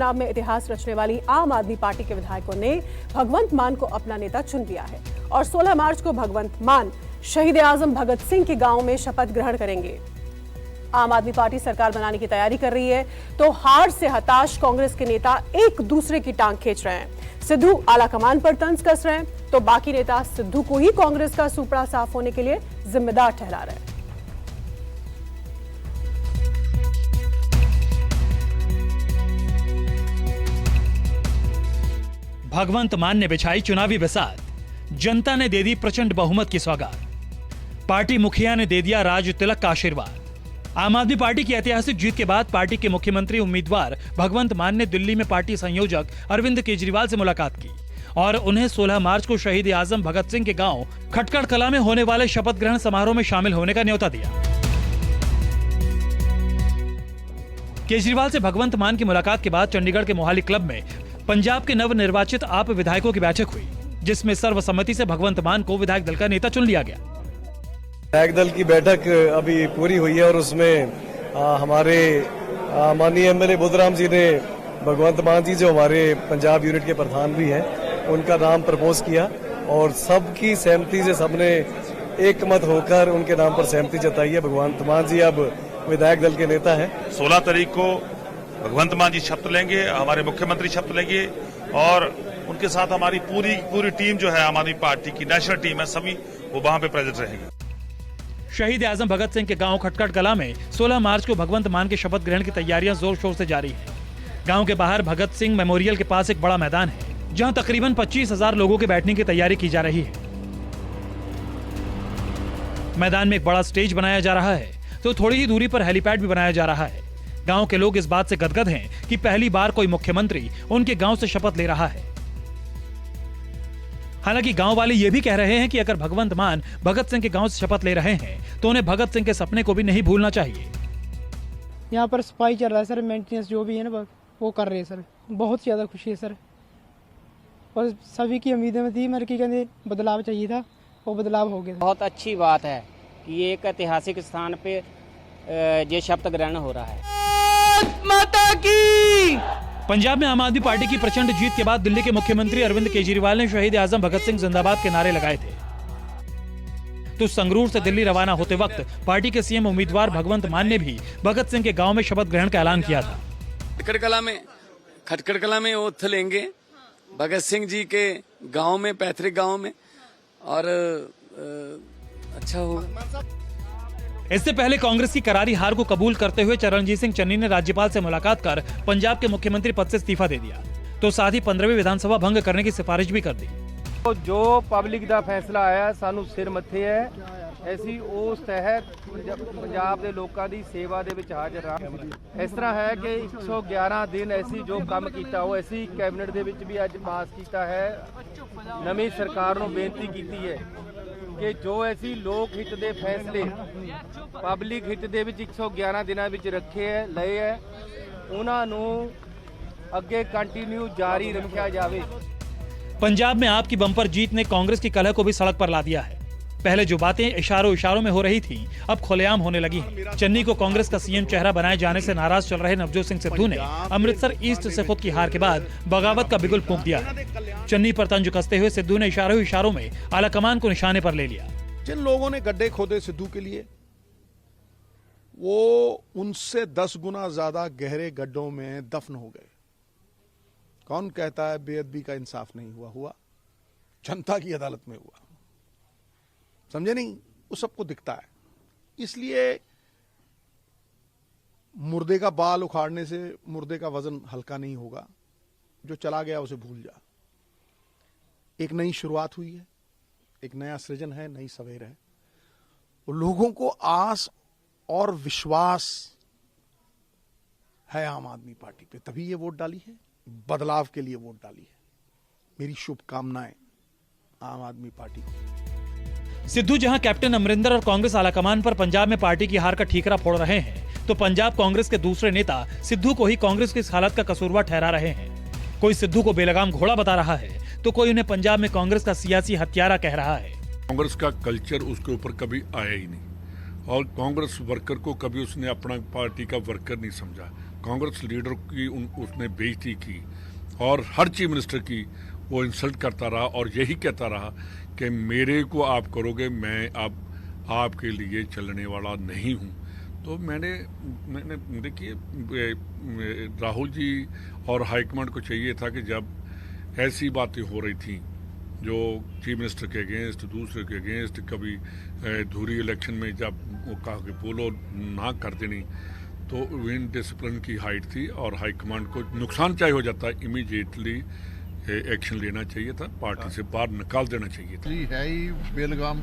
चुनाव में इतिहास रचने वाली आम आदमी पार्टी के विधायकों ने भगवंत मान को अपना नेता चुन लिया है और 16 मार्च को भगवंत मान शहीद आजम भगत सिंह के गांव में शपथ ग्रहण करेंगे। आम आदमी पार्टी सरकार बनाने की तैयारी कर रही है तो हार से हताश कांग्रेस के नेता एक दूसरे की टांग खींच रहे हैं। सिद्धू आला कमान पर तंज कस रहे हैं तो बाकी नेता सिद्धू को ही कांग्रेस का सुपड़ा साफ होने के लिए जिम्मेदार ठहरा रहे हैं। भगवंत मान ने बिछाई चुनावी बसात, जनता ने दे दी प्रचंड बहुमत की सौगात, पार्टी मुखिया ने दे दिया राज तिलक का आशीर्वाद। आम आदमी पार्टी की ऐतिहासिक जीत के बाद पार्टी के मुख्यमंत्री उम्मीदवार भगवंत मान ने दिल्ली में पार्टी संयोजक अरविंद केजरीवाल से मुलाकात की और उन्हें 16 मार्च को शहीद आजम भगत सिंह के गांव खटकड़ कला में होने वाले शपथ ग्रहण समारोह में शामिल होने का न्योता दिया। केजरीवाल से भगवंत मान की मुलाकात के बाद चंडीगढ़ के मोहाली क्लब में पंजाब के नवनिर्वाचित आप विधायकों की बैठक हुई, जिसमें सर्वसम्मति से भगवंत मान को विधायक दल का नेता चुन लिया गया। विधायक दल की बैठक अभी पूरी हुई है और उसमें हमारे माननीय एमएलए बुद्धराम जी ने भगवंत मान जी जो हमारे पंजाब यूनिट के प्रधान भी हैं उनका नाम प्रपोज किया और सबकी सहमति से सबने एक मत होकर उनके नाम पर सहमति जताई है। भगवंत मान जी अब विधायक दल के नेता हैं। 16 तारीख को भगवंत मान जी शपथ लेंगे, हमारे मुख्यमंत्री शपथ लेंगे और उनके साथ हमारी पूरी टीम जो है आम आदमी पार्टी की नेशनल टीम है, सभी वो वहां पे प्रेजेंट रहेंगे। शहीद आजम भगत सिंह के गांव खटकड़ कला में 16 मार्च को भगवंत मान के शपथ ग्रहण की तैयारियां जोर शोर से जारी हैं। गांव के बाहर भगत सिंह मेमोरियल के पास एक बड़ा मैदान है जहां तकरीबन 25,000 लोगों के बैठने की तैयारी की जा रही है। मैदान में एक बड़ा स्टेज बनाया जा रहा है तो थोड़ी ही दूरी पर हेलीपैड भी बनाया जा रहा है। गांव के लोग इस बात से गदगद हैं कि पहली बार कोई मुख्यमंत्री उनके गांव से शपथ ले रहा है। हालांकि गांव वाले ये भी कह रहे हैं कि अगर भगवंत मान भगत सिंह के गांव से शपथ ले रहे हैं तो उन्हें भगत सिंह के सपने को भी नहीं भूलना चाहिए। यहाँ पर सफाई चल रहा है सर, मेंटेनेंस जो भी है ना वो कर रहे हैं सर। बहुत ज्यादा खुशी है सर और सभी की उम्मीदें थी मेरे की कहते बदलाव चाहिए था, वो बदलाव हो गया। बहुत अच्छी बात है कि ये एक ऐतिहासिक स्थान पे ये शपथ ग्रहण हो रहा है। माता की। पंजाब में आम आदमी पार्टी की प्रचंड जीत के बाद दिल्ली के मुख्यमंत्री अरविंद केजरीवाल ने शहीद आजम भगत सिंह जिंदाबाद के नारे लगाए थे तो संगरूर से दिल्ली रवाना होते वक्त पार्टी के सीएम उम्मीदवार भगवंत मान ने भी भगत सिंह के गांव में शपथ ग्रहण का ऐलान किया था। खटकड़ कला में ओथ लेंगे भगत सिंह जी के गांव में, पैतृक गांव में, और अच्छा होगा। इससे पहले कांग्रेस की करारी हार को कबूल करते हुए चरणजीत सिंह चन्नी ने राज्यपाल से मुलाकात कर पंजाब के मुख्यमंत्री पद से इस्तीफा दे दिया तो साथ ही 15वीं विधानसभा भंग करने की सिफारिश भी कर दी। जो पब्लिक ਦਾ ਫੈਸਲਾ ਆਇਆ ਸਾਨੂੰ ਸਿਰ ਮੱਥੇ ਹੈ, ਅਸੀਂ ਉਸ ਤਹਿਤ ਪੰਜਾਬ ਦੇ ਲੋਕਾਂ ਦੀ ਸੇਵਾ ਦੇ ਵਿੱਚ ਹਾਜ਼ਰ ਹਾਂ। ਇਸ ਤਰ੍ਹਾਂ ਹੈ ਕਿ 111 ਦਿਨ ਅਸੀਂ ਜੋ ਕੰਮ ਕੀਤਾ ਉਹ ਅਸੀਂ ਕੈਬਨਿਟ ਦੇ ਵਿੱਚ ਵੀ ਅੱਜ ਪਾਸ ਕੀਤਾ ਹੈ। ਨਵੀਂ ਸਰਕਾਰ ਨੂੰ ਬੇਨਤੀ ਕੀਤੀ ਹੈ ਕਿ ਜੋ ਅਸੀਂ ਲੋਕ ਹਿੱਤ ਦੇ ਫੈਸਲੇ ਪਬਲਿਕ ਹਿੱਤ ਦੇ ਵਿੱਚ 111 ਦਿਨਾਂ ਵਿੱਚ ਰੱਖੇ ਹੈ ਲਏ ਹੈ ਉਹਨਾਂ ਨੂੰ ਅੱਗੇ ਕੰਟੀਨਿਊ ਜਾਰੀ ਰੱਖਿਆ ਜਾਵੇ। पंजाब में आपकी बम्पर जीत ने कांग्रेस की कलह को भी सड़क पर ला दिया है। पहले जो बातें इशारों में हो रही थी अब खुलेआम होने लगी हैं। चन्नी को कांग्रेस का सीएम चेहरा बनाए जाने से नाराज चल रहे नवजोत सिंह सिद्धू ने अमृतसर ईस्ट से खुद की हार के बाद बगावत का बिगुल फूंक दिया है। चन्नी पर तंज कसते हुए सिद्धू ने इशारों में आलाकमान को निशाने पर ले लिया। जिन लोगों ने गड्ढे खोदे सिद्धू के लिए वो उनसे 10 गुना ज्यादा गहरे गड्ढों में दफन हो गए। कौन कहता है बेअदबी का इंसाफ नहीं हुआ? जनता की अदालत में हुआ। समझे नहीं? वो सबको दिखता है। इसलिए मुर्दे का बाल उखाड़ने से मुर्दे का वजन हल्का नहीं होगा। जो चला गया उसे भूल जा। एक नई शुरुआत हुई है, एक नया सृजन है, नई सवेर है। लोगों को आस और विश्वास है आम आदमी पार्टी पे, तभी ये वोट डाली है, बदलाव के लिए वोट डाली है। मेरी शुभकामनाएं आम आदमी पार्टी को। सिद्धू जहां कैप्टन अमरिंदर और कांग्रेस आलाकमान पर पंजाब में पार्टी की हार का ठीकरा फोड़ रहे हैं तो पंजाब कांग्रेस के दूसरे नेता सिद्धू को ही कांग्रेस की इस हालत का कसूरवार ठहरा रहे हैं। कोई सिद्धू को बेलगाम घोड़ा बता रहा है तो कोई उन्हें पंजाब में कांग्रेस का सियासी हत्यारा कह रहा है। कांग्रेस का कल्चर उसके ऊपर कभी आया ही नहीं और कांग्रेस वर्कर को कभी उसने अपना पार्टी का वर्कर नहीं समझा। कांग्रेस लीडर की उसने बेइज्जती की और हर चीफ मिनिस्टर की वो इंसल्ट करता रहा और यही कहता रहा कि मेरे को आप करोगे, मैं अब आपके लिए चलने वाला नहीं हूँ। तो मैंने देखिए राहुल जी और हाईकमांड को चाहिए था कि जब ऐसी बातें हो रही थी जो चीफ मिनिस्टर के अगेंस्ट, दूसरे के अगेंस्ट, कभी धुरी इलेक्शन में जब वो कहा कि बोलो ना कर देनी, तो विन डिसिप्लिन की हाइट थी और हाईकमांड को नुकसान चाहे हो जाता, इमीडिएटली एक्शन लेना चाहिए था, पार्टी से बाहर निकाल देना चाहिए था। है ही बेलगाम,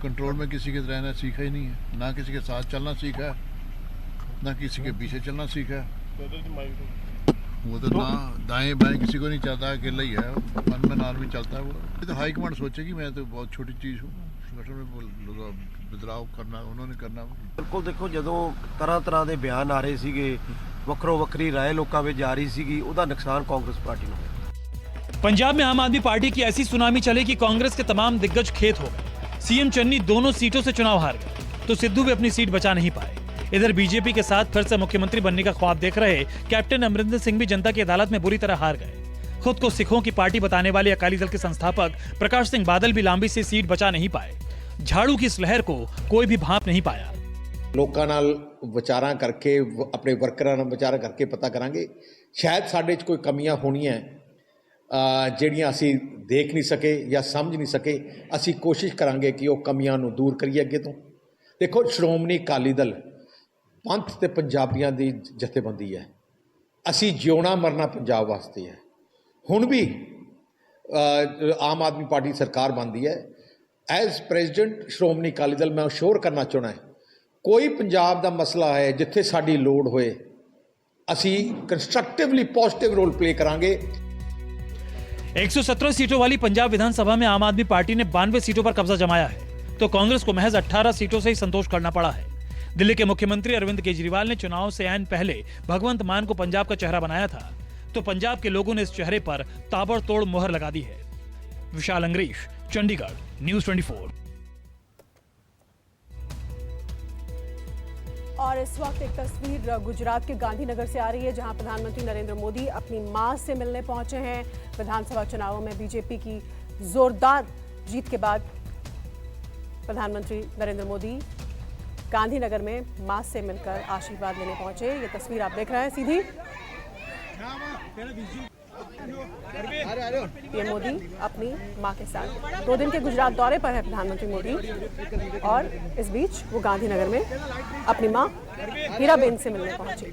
कंट्रोल में किसी के रहना सीखा ही नहीं है, ना किसी के साथ चलना सीखा है, ना किसी के पीछे चलना सीखा है। वो तो ना दाएं बाएं किसी को नहीं चाहता, अकेला ही है, मन में आर्मी चलता है। वो तो हाईकमांड सोचेगी, मैं तो बहुत छोटी चीज़ हूँ, संगठन में बदलाव करना उन्होंने करना। बिल्कुल देखो, ਜਦੋਂ ਤਰ੍ਹਾਂ ਦੇ ਬਿਆਨ ਆ ਰਹੇ ਸੀਗੇ, ਵੱਖਰੋ ਵੱਖਰੀ ਰਾਏ ਲੋਕਾਂ ਵਿੱਚ ਜਾ ਰਹੀ ਸੀਗੀ, ਉਹਦਾ ਨੁਕਸਾਨ ਕਾਂਗਰਸ ਪਾਰਟੀ ਨੂੰ ਹੋਇਆ। पंजाब में आम आदमी पार्टी की ऐसी सुनामी चली कि कांग्रेस के तमाम दिग्गज खेत हो गए। सीएम चन्नी दोनों सीटों से चुनाव हार गए, तो सिद्धू भी अपनी सीट बचा नहीं पाए। इधर बीजेपी के साथ फिर से मुख्यमंत्री बनने का ख्वाब देख रहे कैप्टन अमरिंदर सिंह भी जनता की अदालत में बुरी तरह हार गए। खुद को सिखों की पार्टी बताने वाले अकाली दल के संस्थापक प्रकाश सिंह बादल भी लांबी से सीट बचा नहीं पाए। झाड़ू की इस लहर को कोई भी भांप नहीं पाया। ਲੋਕਾਂ ਨਾਲ ਵਿਚਾਰਾਂ ਕਰਕੇ, ਆਪਣੇ ਵਰਕਰਾਂ ਨਾਲ ਵਿਚਾਰਾਂ ਕਰਕੇ ਪਤਾ ਕਰਾਂਗੇ। ਸ਼ਾਇਦ ਸਾਡੇ 'ਚ ਕੋਈ ਕਮੀਆਂ ਹੋਣੀਆਂ ਜਿਹੜੀਆਂ ਅਸੀਂ ਦੇਖ ਨਹੀਂ ਸਕੇ ਜਾਂ ਸਮਝ ਨਹੀਂ ਸਕੇ। ਅਸੀਂ ਕੋਸ਼ਿਸ਼ ਕਰਾਂਗੇ ਕਿ ਉਹ ਕਮੀਆਂ ਨੂੰ ਦੂਰ ਕਰੀਏ ਅੱਗੇ ਤੋਂ। ਦੇਖੋ, ਸ਼੍ਰੋਮਣੀ ਅਕਾਲੀ ਦਲ ਪੰਥ ਤੇ ਪੰਜਾਬੀਆਂ ਦੀ ਜਥੇਬੰਦੀ ਹੈ। ਅਸੀਂ ਜਿਉਣਾ ਮਰਨਾ ਪੰਜਾਬ ਵਾਸਤੇ ਹੈ। ਹੁਣ ਵੀ ਆਮ ਆਦਮੀ ਪਾਰਟੀ ਸਰਕਾਰ ਬਣਦੀ ਹੈ। ਐਜ਼ ਪ੍ਰੈਜ਼ੀਡੈਂਟ ਸ਼੍ਰੋਮਣੀ ਅਕਾਲੀ ਦਲ ਮੈਂ ਅਸ਼ੋਰ ਕਰਨਾ ਚਾਹੁੰਦਾ ਹੈ, ਕੋਈ ਪੰਜਾਬ ਦਾ ਮਸਲਾ ਹੈ ਜਿੱਥੇ ਸਾਡੀ ਲੋੜ ਹੋਏ, ਅਸੀਂ ਕੰਸਟਰਕटिवली पॉजिटिव रोल प्ले करांगे। 117 सीटों वाली पंजाब विधानसभा में आम आदमी पार्टी ने 92 सीटों पर कब्जा जमाया है, तो कांग्रेस को महज 18 सीटों से ही संतोष करना पड़ा है। दिल्ली के मुख्यमंत्री अरविंद केजरीवाल ने चुनाव से ऐन पहले भगवंत मान को पंजाब का चेहरा बनाया था, तो पंजाब के लोगों ने इस चेहरे पर ताबड़तोड़ मुहर लगा दी है। विशाल अंग्रीश, चंडीगढ़, न्यूज़ 24। और इस वक्त एक तस्वीर गुजरात के गांधीनगर से आ रही है, जहां प्रधानमंत्री नरेंद्र मोदी अपनी मां से मिलने पहुंचे हैं। विधानसभा चुनावों में बीजेपी की जोरदार जीत के बाद प्रधानमंत्री नरेंद्र मोदी गांधीनगर में मां से मिलकर आशीर्वाद लेने पहुंचे। ये तस्वीर आप देख रहे हैं सीधी। ये मोदी अपनी मां के साथ 2 दिन के गुजरात दौरे पर है प्रधानमंत्री मोदी, और इस बीच वो गांधीनगर में अपनी मां हीराबेन से मिलने पहुंचे।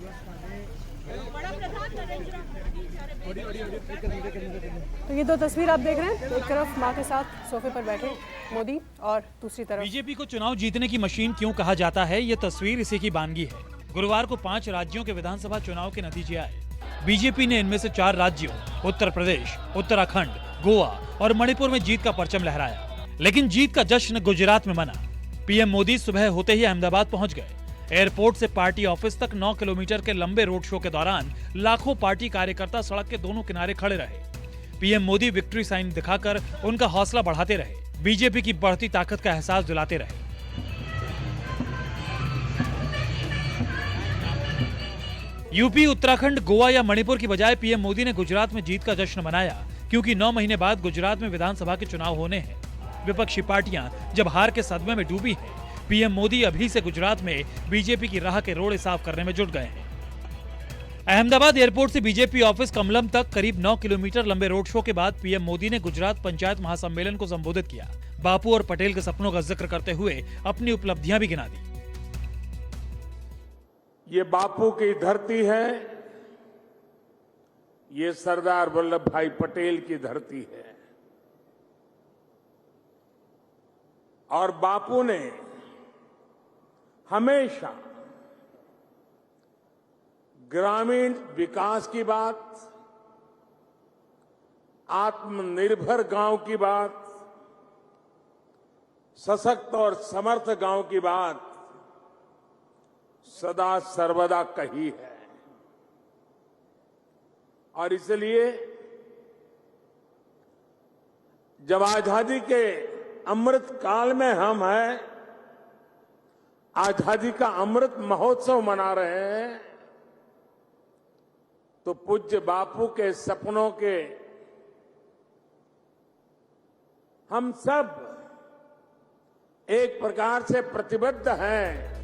तो ये 2 तस्वीर आप देख रहे हैं, एक तरफ मां के साथ सोफे पर बैठे मोदी और दूसरी तरफ। बीजेपी को चुनाव जीतने की मशीन क्यों कहा जाता है, ये तस्वीर इसी की बानगी है। गुरुवार को 5 राज्यों के विधानसभा चुनाव के नतीजे आए। बीजेपी ने इनमें से 4 राज्यों उत्तर प्रदेश, उत्तराखंड, गोवा और मणिपुर में जीत का परचम लहराया, लेकिन जीत का जश्न गुजरात में मना। पीएम मोदी सुबह होते ही अहमदाबाद पहुंच गए। एयरपोर्ट से पार्टी ऑफिस तक 9 किलोमीटर के लंबे रोड शो के दौरान लाखों पार्टी कार्यकर्ता सड़क के दोनों किनारे खड़े रहे। पीएम मोदी विक्ट्री साइन दिखाकर उनका हौसला बढ़ाते रहे, बीजेपी की बढ़ती ताकत का एहसास दिलाते रहे। यूपी, उत्तराखंड, गोवा या मणिपुर की बजाय पीएम मोदी ने गुजरात में जीत का जश्न मनाया, क्योंकि 9 महीने बाद गुजरात में विधानसभा के चुनाव होने हैं। विपक्षी पार्टियां जब हार के सदमे में डूबी हैं, पीएम मोदी अभी से गुजरात में बीजेपी की राह के रोड़े साफ करने में जुट गए हैं। अहमदाबाद एयरपोर्ट से बीजेपी ऑफिस कमलम तक करीब 9 किलोमीटर लंबे रोड शो के बाद पीएम मोदी ने गुजरात पंचायत महासम्मेलन को संबोधित किया। बापू और पटेल के सपनों का जिक्र करते हुए अपनी उपलब्धियां भी गिना दी। ये बापू की धरती है, ये सरदार वल्लभ भाई पटेल की धरती है, और बापू ने हमेशा ग्रामीण विकास की बात, आत्मनिर्भर गांव की बात, सशक्त और समर्थ गांव की बात सदा सर्वदा कही है। और इसलिए जब आजादी के अमृत काल में हम हैं, आजादी का अमृत महोत्सव मना रहे हैं, तो पूज्य बापू के सपनों के हम सब एक प्रकार से प्रतिबद्ध हैं।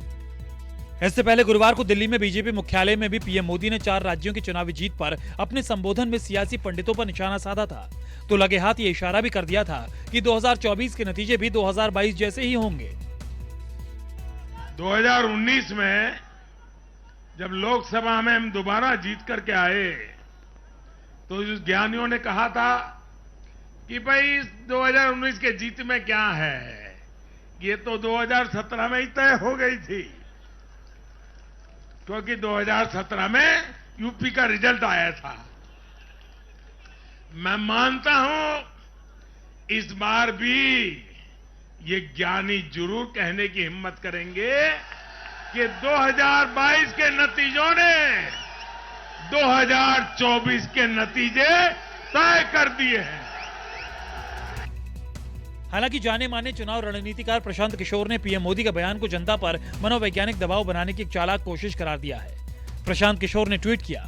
इससे पहले गुरुवार को दिल्ली में बीजेपी मुख्यालय में भी पीएम मोदी ने 4 राज्यों की चुनावी जीत पर अपने संबोधन में सियासी पंडितों पर निशाना साधा था, तो लगे हाथ ये इशारा भी कर दिया था कि 2024 के नतीजे भी 2022 जैसे ही होंगे। 2019 में जब लोकसभा में हम दोबारा जीत करके आए, तो इस ज्ञानियों ने कहा था कि भाई 2019 के जीत में क्या है, ये तो 2017 में ही तय हो गई थी, क्योंकि 2017 में यूपी का रिजल्ट आया था। मैं मानता हूं इस बार भी ये ज्ञानी जरूर कहने की हिम्मत करेंगे कि 2022 के नतीजों ने 2024 के नतीजे तय कर दिए हैं। हालांकि जाने माने चुनाव रणनीतिकार प्रशांत किशोर ने पीएम मोदी का बयान को जनता पर मनोवैज्ञानिक दबाव बनाने की एक चालाक कोशिश करार दिया है। प्रशांत किशोर ने ट्वीट किया,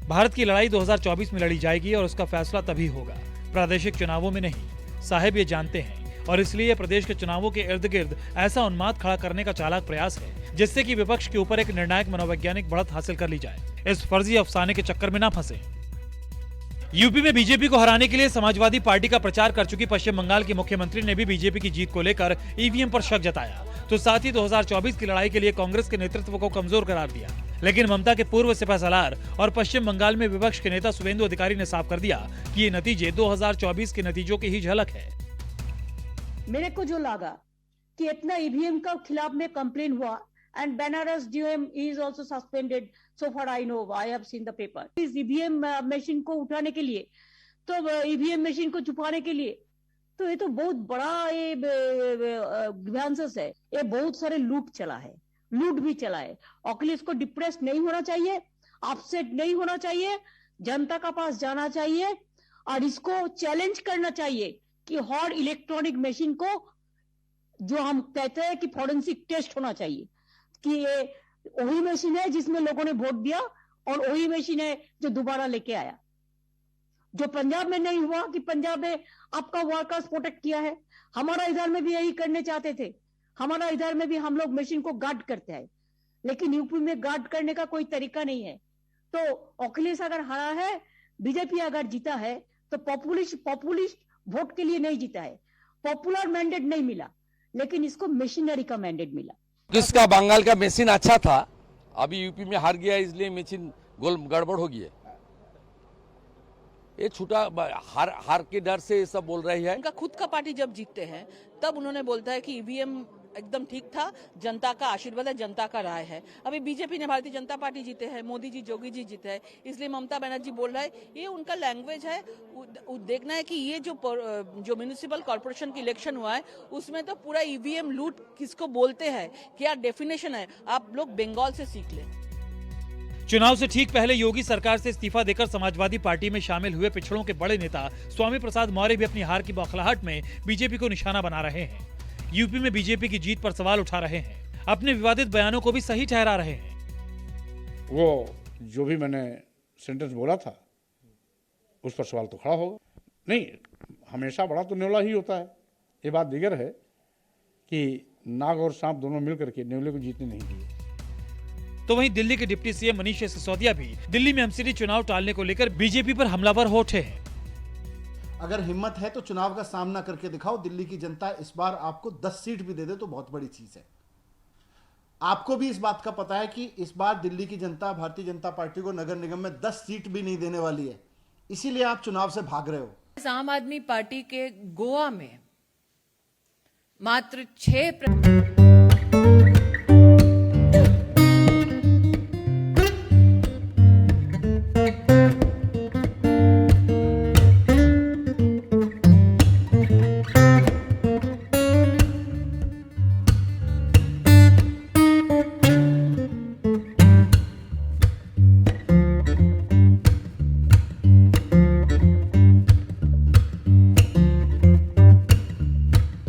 भारत की लड़ाई 2024 में लड़ी जाएगी और उसका फैसला तभी होगा, प्रादेशिक चुनावों में नहीं। साहब ये जानते हैं और इसलिए प्रदेश के चुनावों के इर्द गिर्द ऐसा उन्माद खड़ा करने का चालाक प्रयास है जिससे कि विपक्ष के ऊपर एक निर्णायक मनोवैज्ञानिक बढ़त हासिल कर ली जाए। इस फर्जी अफसाने के चक्कर में ना फंसे। यूपी में बीजेपी को हराने के लिए समाजवादी पार्टी का प्रचार कर चुकी पश्चिम बंगाल की मुख्यमंत्री ने भी बीजेपी की जीत को लेकर ईवीएम पर शक जताया, तो साथ ही 2024 की लड़ाई के लिए कांग्रेस के नेतृत्व को कमजोर करार दिया। लेकिन ममता के पूर्व सिपहसालार और पश्चिम बंगाल में विपक्ष के नेता शुभेंदु अधिकारी ने साफ कर दिया कि ये नतीजे 2024 के नतीजों की ही झलक है। मेरे को जो लगा कि इतना ईवीएम का खिलाफ में कंप्लेन हुआ and Banaras DOM is also suspended so far I know, I have seen the paper. इस ईवीएम मशीन को उठाने के लिए, तो ईवीएम मशीन को छुपाने के लिए, तो ये तो बहुत बड़ा ये ग्रीवेंसेस है। ये बहुत सारे लूट भी चला है। अखिलेश को डिप्रेस नहीं होना चाहिए, अपसेट नहीं होना चाहिए, जनता का पास जाना चाहिए और इसको चैलेंज करना चाहिए कि हर इलेक्ट्रॉनिक मशीन को, जो हम कहते हैं कि फॉरेंसिक टेस्ट होना चाहिए, कि ये वही मशीन है जिसमें लोगों ने वोट दिया और वही मशीन है जो दोबारा लेके आया। जो पंजाब में नहीं हुआ कि पंजाब में आपका वर्कर्स प्रोटेक्ट किया है, हमारा इधर में भी यही करने चाहते थे। हमारा इधर में भी हम लोग मशीन को गार्ड करते हैं, लेकिन यूपी में गार्ड करने का कोई तरीका नहीं है। तो अखिलेश अगर हारा है, बीजेपी अगर जीता है, तो पॉपुलिस्ट वोट के लिए नहीं जीता है, पॉपुलर मैंडेट नहीं मिला, लेकिन इसको मशीनरी का मैंडेट मिला। किसका बंगाल का मशीन अच्छा था, अभी यूपी में हार गया इसलिए मशीन गड़बड़ हो गई है। ये छूटा हार के डर से ये सब बोल रही है। उनका खुद का पार्टी जब जीतते हैं तब उन्होंने बोलता है कि ईवीएम एकदम ठीक था, जनता का आशीर्वाद है, जनता का राय है। अभी बीजेपी ने भारतीय जनता पार्टी जीते हैं, मोदी जी जोगी जी जीते हैं, इसलिए ममता बनर्जी बोल रहा है, ये उनका लैंग्वेज है। देखना है कि ये जो म्युनिसिपल कॉर्पोरेशन की इलेक्शन हुआ है उसमें तो पूरा ईवीएम लूट किसको बोलते हैं, क्या डेफिनेशन है, आप लोग बंगाल से सीख लें। चुनाव से ठीक पहले योगी सरकार से इस्तीफा देकर समाजवादी पार्टी में शामिल हुए पिछड़ों के बड़े नेता स्वामी प्रसाद मौर्य भी अपनी हार की बौखलाहट में बीजेपी को निशाना बना रहे हैं। यूपी में बीजेपी की जीत पर सवाल उठा रहे हैं, अपने विवादित बयानों को भी सही ठहरा रहे हैं। वो जो भी मैंने सेंटेंस बोला था उस पर सवाल तो खड़ा होगा। नहीं, हमेशा बड़ा तो न्योला ही होता है। ये बात दीगर है कि नाग और सांप दोनों मिलकर के न्योले को जीतने नहीं दिए। तो वहीं दिल्ली के डिप्टी सीएम मनीष सिसोदिया भी दिल्ली में एमसीडी चुनाव टालने को लेकर बीजेपी पर हमलावर हो उठे हैं। अगर हिम्मत है तो चुनाव का सामना करके दिखाओ। दिल्ली की जनता इस बार आपको 10 सीट भी दे दे तो बहुत बड़ी चीज है। आपको भी इस बात का पता है कि इस बार दिल्ली की जनता भारतीय जनता पार्टी को नगर निगम में 10 सीट भी नहीं देने वाली है, इसीलिए आप चुनाव से भाग रहे हो। आम आदमी पार्टी के गोवा में मात्र 6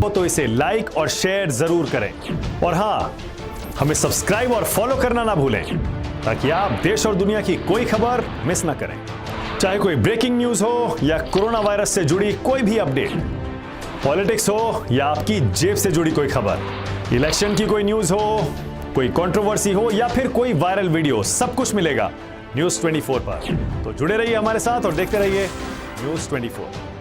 हो तो इसे लाइक और शेयर जरूर करें और हाँ, हमें सब्सक्राइब और फॉलो करना ना भूलें ताकि आप देश और दुनिया की कोई खबर मिस ना करें। चाहे कोई ब्रेकिंग न्यूज हो या कोरोना वायरस से जुड़ी कोई भी अपडेट, पॉलिटिक्स हो या आपकी जेब से जुड़ी कोई खबर, इलेक्शन की कोई न्यूज हो, कोई कंट्रोवर्सी हो या फिर कोई वायरल वीडियो, सब कुछ मिलेगा न्यूज़ 24 पर। तो जुड़े रहिए हमारे साथ और देखते रहिए न्यूज़ 24।